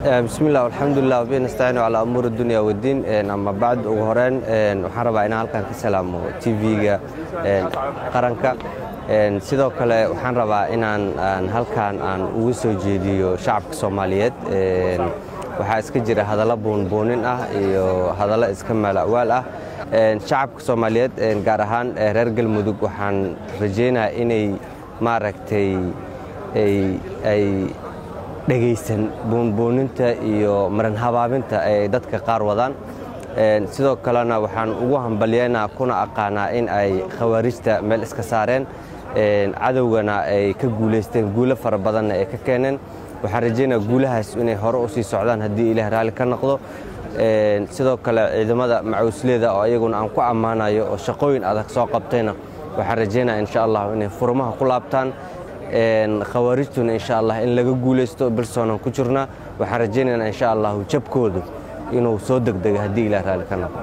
بسم الله والحمد لله وبه نستعين على أمور الدنيا والدين. أما بعد وهران waxaan rabaa inaan halkan ka salaamo TV-ga qaranka. sidoo kale waxaan rabaa inaan halkan aan ugu soo jeediyo shacabka Soomaaliyeed. waxaa iska jira hadallo boonboonin ah iyo hadallo iska malaa'waal ah. shacabka Soomaaliyeed gaar ahaan reer Galmudug waxaan rajaynayaa inay maaragtay ay dhageysan boonbooninta iyo maran habaabinta ay dadka qaar wadaan. sidoo kalena waxaan ugu hambalyeynaa kuna aqaanaa in ay khawaarijta meel iska saareen, cadowgana ay ka guuleysteen, guulo fara badanna ay ka keeneen. waxaan rajaynayaa guulahaas inay hore u sii socdaan haddii Ilaahay raali ka noqdo. sidoo kale ciidamada macuusleyda oo ayaguna aan ku ammaanayo oo shaqooyin adag soo qabtayna waxaan rajaynayaa insha Allah inay furmaha ku laabtaan. khawaarijtuna insha Allah in laga guuleysto bilsoonan ku jirna. waxaan rajaynayaa insha Allah jabkoodu inuu soo degdego haddii Ilaahay raali ka noqdo.